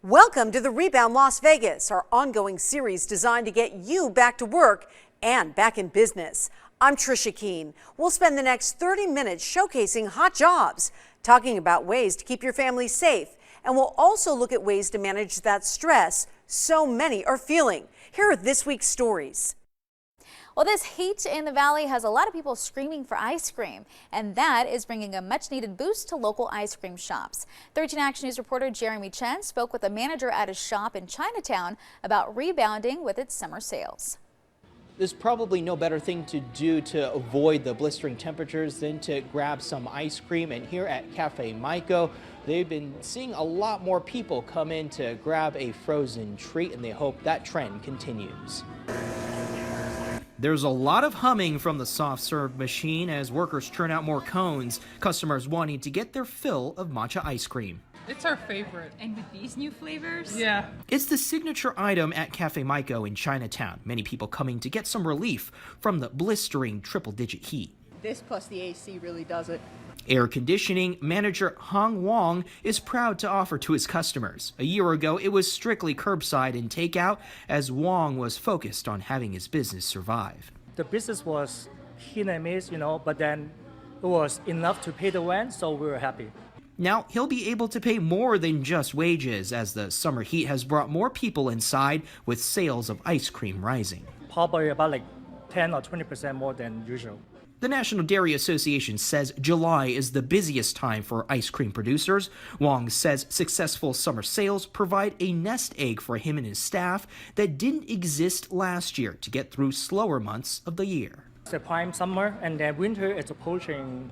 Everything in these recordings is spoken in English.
Welcome to the Rebound Las Vegas, our ongoing series designed to get you back to work and back in business. I'm Trisha Keene. We'll spend the next 30 minutes showcasing hot jobs, talking about ways to keep your family safe, and we'll also look at ways to manage that stress so many are feeling. Here are this week's stories. Well, this heat in the valley has a lot of people screaming for ice cream, and that is bringing a much-needed boost to local ice cream shops. 13 Action News reporter Jeremy Chen spoke with a manager at a shop in Chinatown about rebounding with its summer sales. There's probably no better thing to do to avoid the blistering temperatures than to grab some ice cream. And here at Cafe Maiko, they've been seeing a lot more people come in to grab a frozen treat, and they hope that trend continues. There's a lot of humming from the soft serve machine as workers churn out more cones, customers wanting to get their fill of matcha ice cream. It's our favorite. And with these new flavors? Yeah. It's the signature item at Cafe Maiko in Chinatown. Many people coming to get some relief from the blistering triple-digit heat. This plus the AC really does it. Air conditioning manager Hong Wong is proud to offer to his customers. A year ago, it was strictly curbside and takeout as Wong was focused on having his business survive. The business was hit and miss, but then it was enough to pay the rent, so we were happy. Now, he'll be able to pay more than just wages as the summer heat has brought more people inside with sales of ice cream rising. Probably about 10 or 20% more than usual. The National Dairy Association says July is the busiest time for ice cream producers. Wong says successful summer sales provide a nest egg for him and his staff that didn't exist last year to get through slower months of the year. It's a prime summer, and then winter is approaching,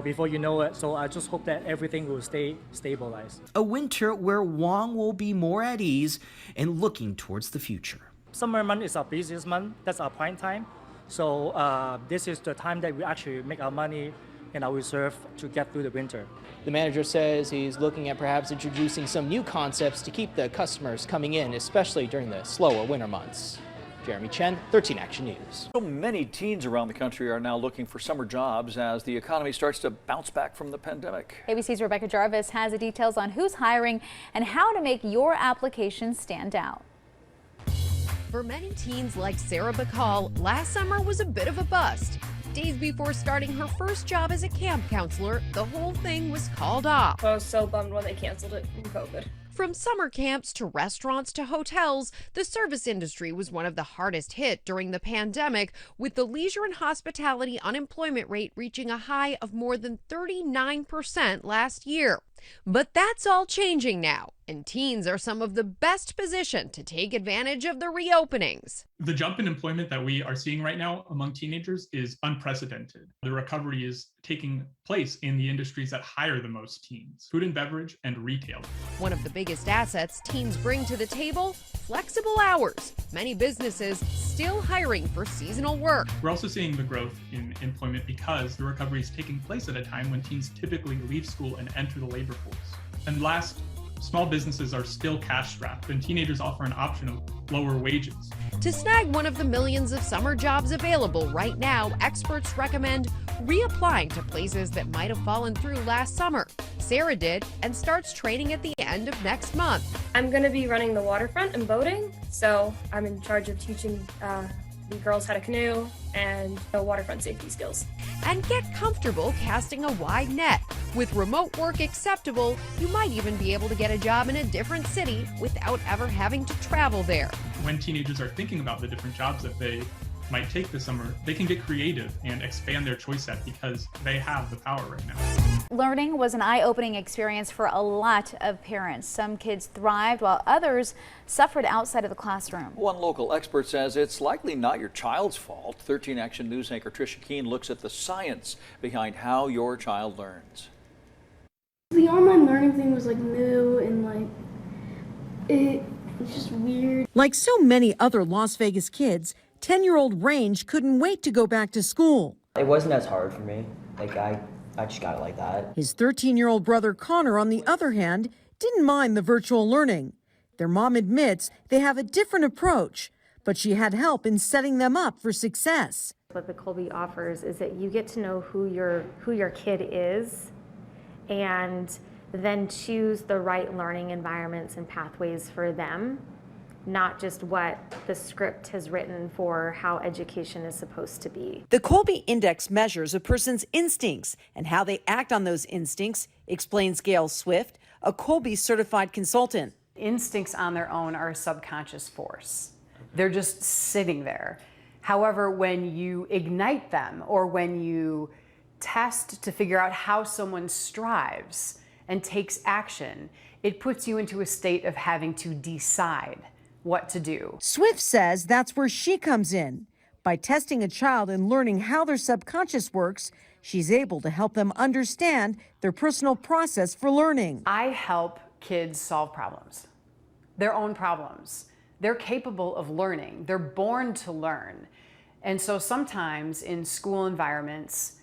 before you know it. So I just hope that everything will stay stabilized. A winter where Wong will be more at ease and looking towards the future. Summer month is our busiest month. That's our prime time. So this is the time that we actually make our money in our reserve to get through the winter. The manager says he's looking at perhaps introducing some new concepts to keep the customers coming in, especially during the slower winter months. Jeremy Chen, 13 Action News. So many teens around the country are now looking for summer jobs as the economy starts to bounce back from the pandemic. ABC's Rebecca Jarvis has the details on who's hiring and how to make your application stand out. For many teens like Sarah Bacall, last summer was a bit of a bust. Days before starting her first job as a camp counselor, the whole thing was called off. I was so bummed when they canceled it from COVID. From summer camps to restaurants to hotels, the service industry was one of the hardest hit during the pandemic, with the leisure and hospitality unemployment rate reaching a high of more than 39% last year. But that's all changing now, and teens are some of the best positioned to take advantage of the reopenings. The jump in employment that we are seeing right now among teenagers is unprecedented. The recovery is taking place in the industries that hire the most teens: food and beverage and retail. One of the biggest assets teens bring to the table: flexible hours. Many businesses still hiring for seasonal work. We're also seeing the growth in employment because the recovery is taking place at a time when teens typically leave school and enter the labor force. And last, small businesses are still cash-strapped, and teenagers offer an option of lower wages. To snag one of the millions of summer jobs available right now, experts recommend reapplying to places that might have fallen through last summer. Sarah did, and starts training at the end of next month. I'm going to be running the waterfront and boating, so I'm in charge of teaching the girls how to canoe and the waterfront safety skills. And get comfortable casting a wide net. With remote work acceptable, you might even be able to get a job in a different city without ever having to travel there. When teenagers are thinking about the different jobs that they might take this summer, they can get creative and expand their choice set because they have the power right now. Learning was an eye-opening experience for a lot of parents. Some kids thrived while others suffered outside of the classroom. One local expert says it's likely not your child's fault. 13 Action News anchor Trisha Keene looks at the science behind how your child learns. The online learning thing was new and it's just weird. Like so many other Las Vegas kids, 10-year-old Range couldn't wait to go back to school. It wasn't as hard for me. I just got it like that. His 13-year-old brother Connor, on the other hand, didn't mind the virtual learning. Their mom admits they have a different approach, but she had help in setting them up for success. What the Colby offers is that you get to know who your kid is, and then choose the right learning environments and pathways for them, not just what the script has written for how education is supposed to be. The Colby Index measures a person's instincts and how they act on those instincts, explains Gail Swift, a Colby certified consultant. Instincts on their own are a subconscious force. They're just sitting there. However, when you ignite them or when you test to figure out how someone strives and takes action, it puts you into a state of having to decide what to do. Swift says that's where she comes in. By testing a child and learning how their subconscious works, she's able to help them understand their personal process for learning. I help kids solve problems, their own problems. They're capable of learning. They're born to learn. And so sometimes in school environments,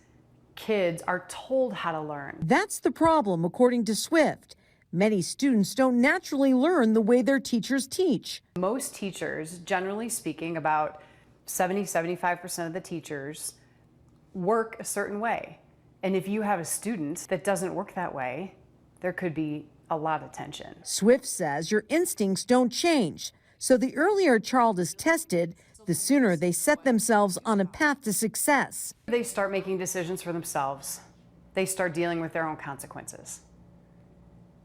kids are told how to learn. That's the problem, according to Swift. Many students don't naturally learn the way their teachers teach. Most teachers, generally speaking, about 70–75% of the teachers work a certain way. And if you have a student that doesn't work that way, there could be a lot of tension. Swift says your instincts don't change. So the earlier a child is tested, the sooner they set themselves on a path to success. They start making decisions for themselves. They start dealing with their own consequences.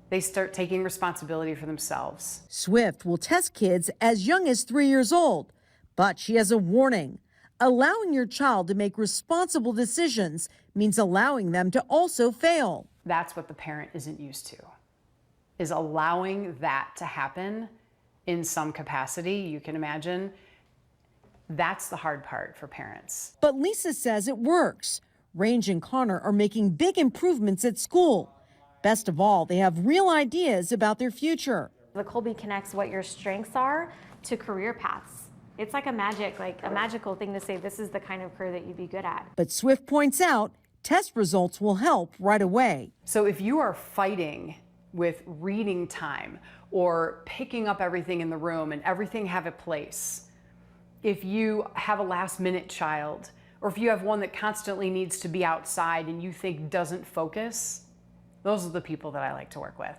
They start taking responsibility for themselves. Swift will test kids as young as 3 years old, but she has a warning. Allowing your child to make responsible decisions means allowing them to also fail. That's what the parent isn't used to, is allowing that to happen in some capacity. You can imagine that's the hard part for parents. But Lisa says it works. Range and Connor are making big improvements at school. Best of all, they have real ideas about their future. The Colby connects what your strengths are to career paths. It's like a magical thing to say this is the kind of career that you'd be good at. But Swift points out test results will help right away. So if you are fighting with reading time or picking up everything in the room and everything have a place, if you have a last-minute child, or if you have one that constantly needs to be outside and you think doesn't focus, those are the people that I like to work with.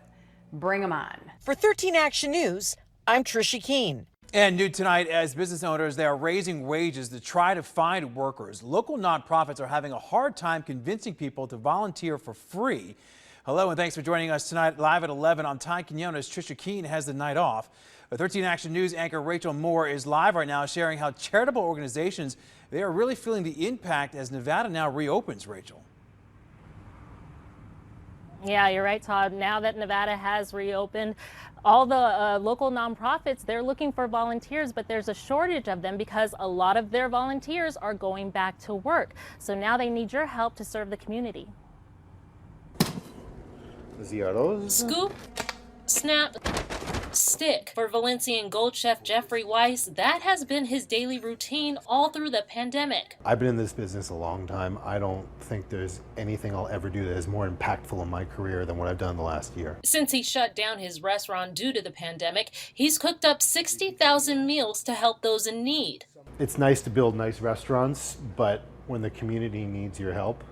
Bring them on. For 13 Action News, I'm Trisha Keene. And new tonight, as business owners, they are raising wages to try to find workers. Local nonprofits are having a hard time convincing people to volunteer for free. Hello, and thanks for joining us tonight live at 11 on Ty Quinones. Trisha Keene has the night off. 13 Action News anchor Rachel Moore is live right now sharing how charitable organizations, they are really feeling the impact as Nevada now reopens, Rachel. Yeah, you're right, Todd. Now that Nevada has reopened, all the local nonprofits, they're looking for volunteers, but there's a shortage of them because a lot of their volunteers are going back to work. So now they need your help to serve the community. Scoop, snap, stick. For Valencian Gold Chef Jeffrey Weiss, that has been his daily routine all through the pandemic. I've been in this business a long time. I don't think there's anything I'll ever do that is more impactful in my career than what I've done the last year. Since he shut down his restaurant due to the pandemic, he's cooked up 60,000 meals to help those in need. It's nice to build nice restaurants, but when the community needs your help,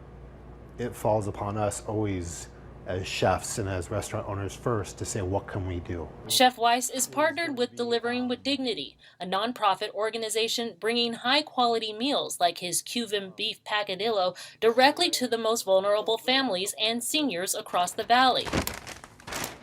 it falls upon us always as chefs and as restaurant owners first to say, what can we do? Chef Weiss is partnered with Delivering with Dignity, a nonprofit organization bringing high-quality meals like his Cuban beef pacadillo directly to the most vulnerable families and seniors across the valley,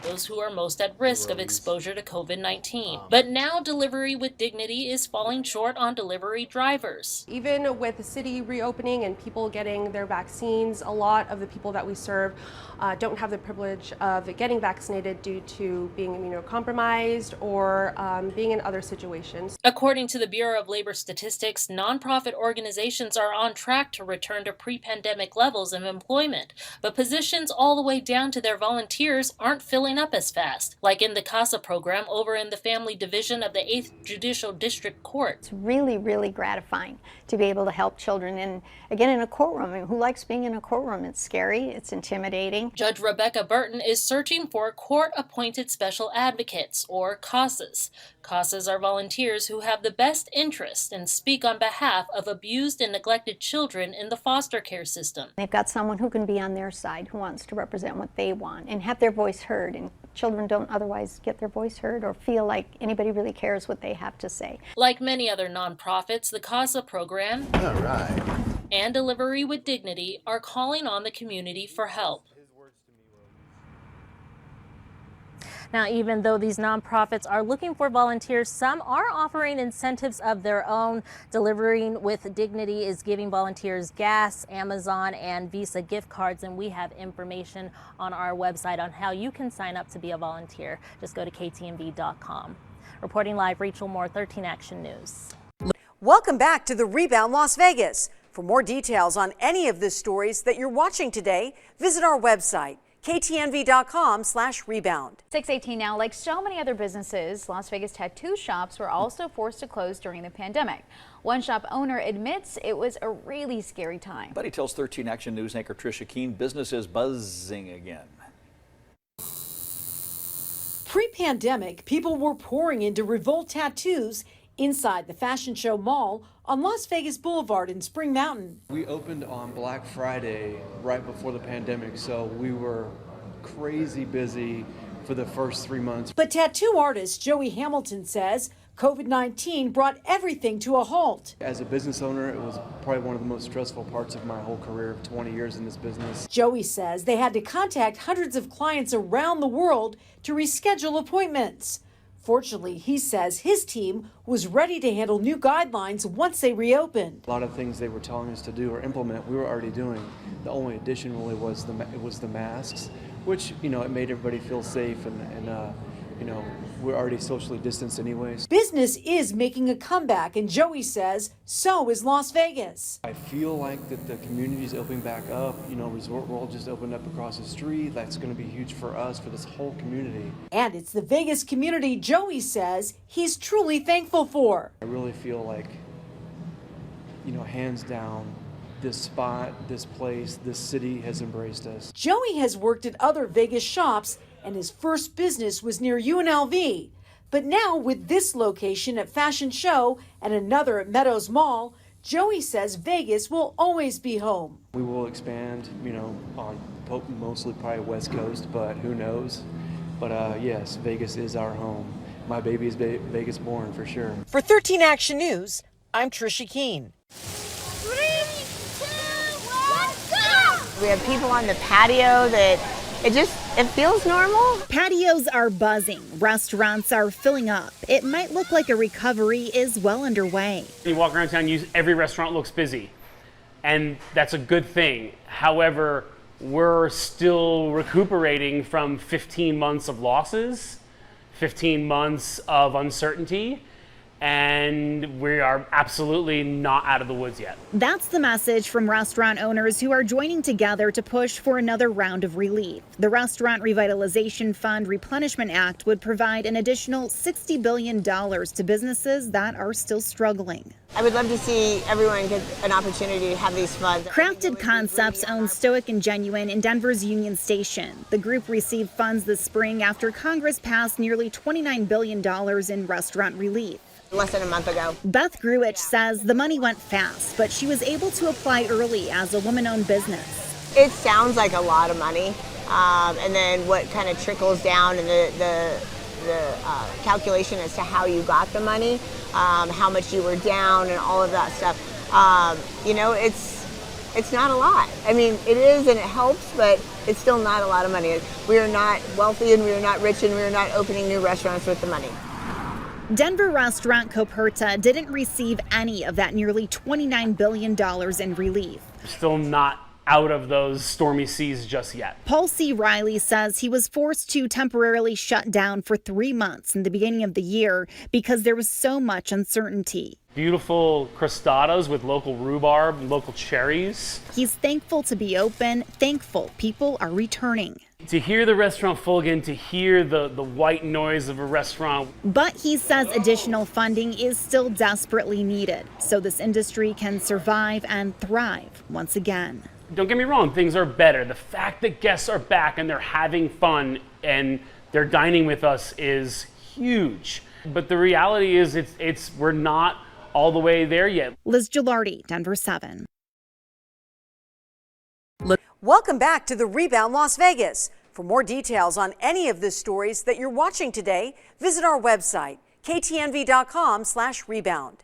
those who are most at risk of exposure to COVID-19. But now Delivery with Dignity is falling short on delivery drivers. Even with the city reopening and people getting their vaccines, a lot of the people that we serve don't have the privilege of getting vaccinated due to being immunocompromised or being in other situations. According to the Bureau of Labor Statistics, nonprofit organizations are on track to return to pre-pandemic levels of employment, but positions all the way down to their volunteers aren't filling sign up as fast, like in the CASA program over in the Family Division of the 8th Judicial District Court. It's really, really gratifying to be able to help children in a courtroom. I mean, who likes being in a courtroom? It's scary, it's intimidating. Judge Rebecca Burton is searching for court-appointed special advocates, or CASAs. CASAs are volunteers who have the best interest and speak on behalf of abused and neglected children in the foster care system. They've got someone who can be on their side, who wants to represent what they want and have their voice heard. And children don't otherwise get their voice heard or feel like anybody really cares what they have to say. Like many other nonprofits, the CASA program and Delivery with Dignity are calling on the community for help. Now, even though these nonprofits are looking for volunteers, some are offering incentives of their own. Delivering with Dignity is giving volunteers gas, Amazon, and Visa gift cards, and we have information on our website on how you can sign up to be a volunteer. Just go to ktnv.com. Reporting live, Rachel Moore, 13 Action News. Welcome back to the Rebound Las Vegas. For more details on any of the stories that you're watching today, visit our website, ktnv.com/rebound. 6:18 now. Like so many other businesses, Las Vegas tattoo shops were also forced to close during the pandemic. One shop owner admits it was a really scary time. But he tells 13 Action News anchor Trisha Keene business is buzzing again. Pre-pandemic, people were pouring into Revolt Tattoos inside the Fashion Show Mall on Las Vegas Boulevard in Spring Mountain. We opened on Black Friday right before the pandemic, so we were crazy busy for the first 3 months. But tattoo artist Joey Hamilton says COVID-19 brought everything to a halt. As a business owner, it was probably one of the most stressful parts of my whole career of 20 years in this business. Joey says they had to contact hundreds of clients around the world to reschedule appointments. Fortunately, he says his team was ready to handle new guidelines once they reopened. A lot of things they were telling us to do or implement, we were already doing. The only addition really was the masks, which, you know, it made everybody feel safe and you know, we're already socially distanced anyways. Business is making a comeback, and Joey says so is Las Vegas. I feel like that the community's opening back up. You know, Resort World just opened up across the street. That's going to be huge for us, for this whole community. And it's the Vegas community Joey says he's truly thankful for. I really feel like, you know, hands down, this spot, this place, this city has embraced us. Joey has worked at other Vegas shops, and his first business was near UNLV. But now with this location at Fashion Show and another at Meadows Mall, Joey says Vegas will always be home. We will expand, you know, on mostly probably West Coast, but who knows? But yes, Vegas is our home. My baby is Vegas born for sure. For 13 Action News, I'm Trisha Keene. 3, 2, 1, go! We have people on the patio that it feels normal. Patios are buzzing. Restaurants are filling up. It might look like a recovery is well underway. You walk around town, every restaurant looks busy, and that's a good thing. However, we're still recuperating from 15 months of losses, 15 months of uncertainty, and we are absolutely not out of the woods yet. That's the message from restaurant owners who are joining together to push for another round of relief. The Restaurant Revitalization Fund Replenishment Act would provide an additional $60 billion to businesses that are still struggling. I would love to see everyone get an opportunity to have these funds. Crafted Concepts owns Stoic and Genuine in Denver's Union Station. The group received funds this spring after Congress passed nearly $29 billion in restaurant relief. Less than a month ago. Beth Gruich says the money went fast, but she was able to apply early as a woman-owned business. It sounds like a lot of money, and then what kind of trickles down and the calculation as to how you got the money, how much you were down and all of that stuff. You know, it's not a lot. I mean, it is and it helps, but it's still not a lot of money. We are not wealthy and we are not rich and we are not opening new restaurants with the money. Denver restaurant Coperta didn't receive any of that nearly $29 billion in relief. Still not out of those stormy seas just yet. Paul C. Riley says he was forced to temporarily shut down for 3 months in the beginning of the year because there was so much uncertainty. Beautiful crostadas with local rhubarb, local cherries. He's thankful to be open, thankful people are returning. To hear the restaurant full again, to hear the white noise of a restaurant. But he says additional funding is still desperately needed so this industry can survive and thrive once again. Don't get me wrong, things are better. The fact that guests are back and they're having fun and they're dining with us is huge. But the reality is we're not all the way there yet. Liz Gilardi, Denver 7. Welcome back to the Rebound Las Vegas. For more details on any of the stories that you're watching today, visit our website, ktnv.com/rebound.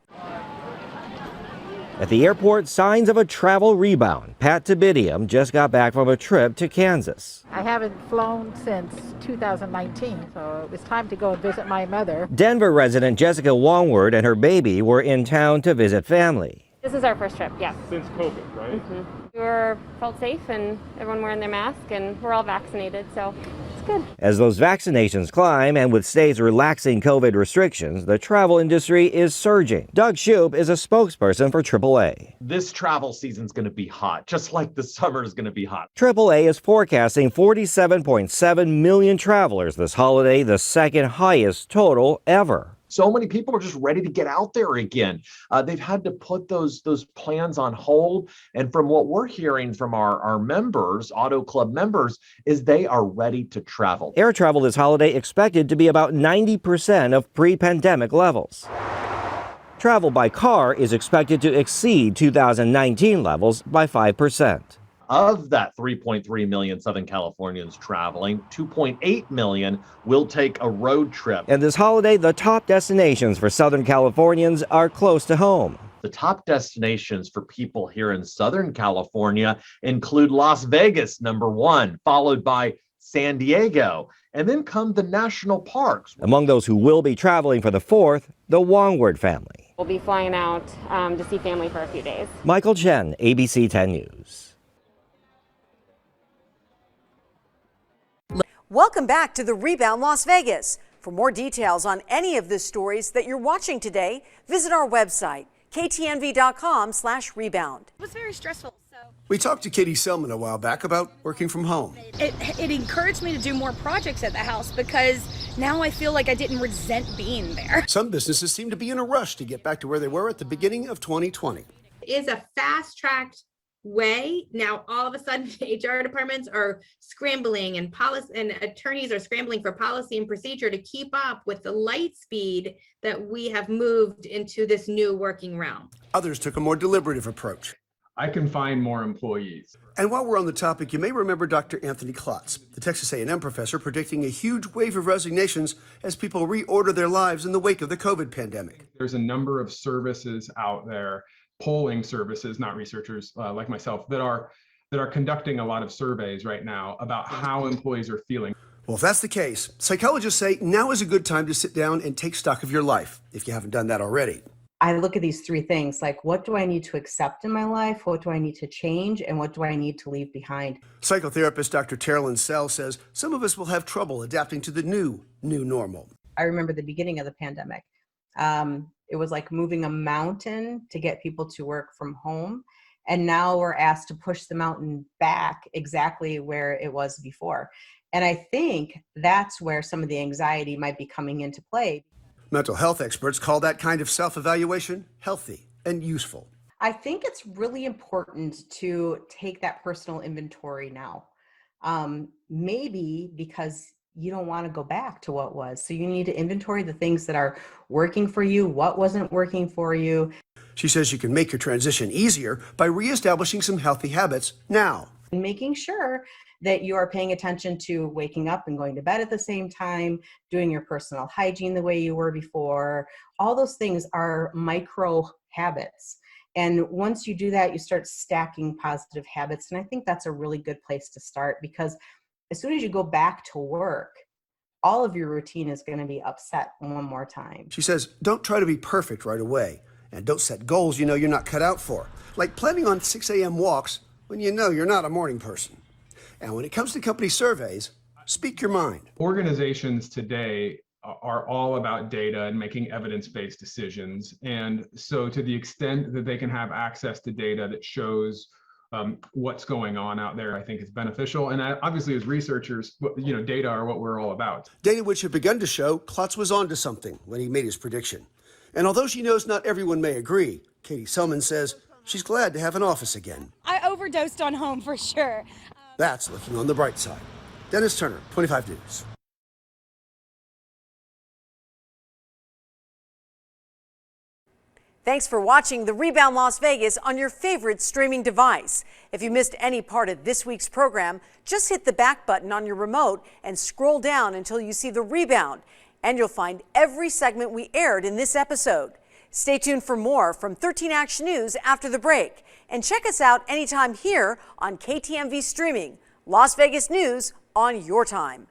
At the airport, signs of a travel rebound. Pat Tabidium just got back from a trip to Kansas. I haven't flown since 2019, so it was time to go and visit my mother. Denver resident Jessica Wongward and her baby were in town to visit family. This is our first trip, yes. Since COVID, right? We felt safe and everyone wearing their mask and we're all vaccinated, so it's good. As those vaccinations climb and with states relaxing COVID restrictions, the travel industry is surging. Doug Shoup is a spokesperson for AAA. This travel season's going to be hot, just like the summer is going to be hot. AAA is forecasting 47.7 million travelers this holiday, the second highest total ever. So many people are just ready to get out there again. They've had to put those plans on hold. And from what we're hearing from our members, Auto Club members, is they are ready to travel. Air travel this holiday expected to be about 90% of pre-pandemic levels. Travel by car is expected to exceed 2019 levels by 5%. Of that 3.3 million Southern Californians traveling, 2.8 million will take a road trip. And this holiday, the top destinations for Southern Californians are close to home. The top destinations for people here in Southern California include Las Vegas, #1, followed by San Diego, and then come the national parks. Among those who will be traveling for the 4th, the Wongward family. We'll be flying out to see family for a few days. Michael Chen, ABC 10 News. Welcome back to the Rebound Las Vegas. For more details on any of the stories that you're watching today, visit our website, ktnv.com/rebound. It was very stressful. We talked to Katie Selman a while back about working from home. It encouraged me to do more projects at the house because now I feel like I didn't resent being there. Some businesses seem to be in a rush to get back to where they were at the beginning of 2020. It is a fast-tracked way. Now all of a sudden HR departments are scrambling and policy and attorneys are scrambling for policy and procedure to keep up with the light speed that we have moved into this new working realm. Others took a more deliberative approach. I can find more employees. And while we're on the topic, you may remember Dr. Anthony Klotz, the Texas A&M professor, predicting a huge wave of resignations as people reorder their lives in the wake of the COVID pandemic. There's a number of services out there, polling services, not researchers like myself, that are conducting a lot of surveys right now about how employees are feeling. Well, if that's the case, psychologists say now is a good time to sit down and take stock of your life, if you haven't done that already. I look at these three things, like what do I need to accept in my life, what do I need to change, and what do I need to leave behind? Psychotherapist Dr. Terralyn Sell says some of us will have trouble adapting to the new normal. I remember the beginning of the pandemic. It was like moving a mountain to get people to work from home. And now we're asked to push the mountain back exactly where it was before. And I think that's where some of the anxiety might be coming into play. Mental health experts call that kind of self-evaluation healthy and useful. I think it's really important to take that personal inventory now. Maybe because you don't want to go back to what was. So you need to inventory the things that are working for you, what wasn't working for you. She says you can make your transition easier by reestablishing some healthy habits now. And making sure that you are paying attention to waking up and going to bed at the same time, doing your personal hygiene the way you were before. All those things are micro habits. And once you do that, you start stacking positive habits. And I think that's a really good place to start, because as soon as you go back to work, all of your routine is going to be upset one more time. She says, don't try to be perfect right away, and don't set goals you know you're not cut out for, like planning on 6 a.m. walks when you know you're not a morning person. And when it comes to company surveys, speak your mind. Organizations today are all about data and making evidence-based decisions. And so to the extent that they can have access to data that shows what's going on out there, I think is beneficial. And obviously, as researchers, data are what we're all about. Data which had begun to show Klutz was onto something when he made his prediction. And although she knows not everyone may agree, Katie Selman says she's glad to have an office again. I overdosed on home for sure. That's looking on the bright side. Dennis Turner, 25 News. Thanks for watching the Rebound Las Vegas on your favorite streaming device. If you missed any part of this week's program, just hit the back button on your remote and scroll down until you see the Rebound, and you'll find every segment we aired in this episode. Stay tuned for more from 13 Action News after the break, and check us out anytime here on KTMV Streaming, Las Vegas News on your time.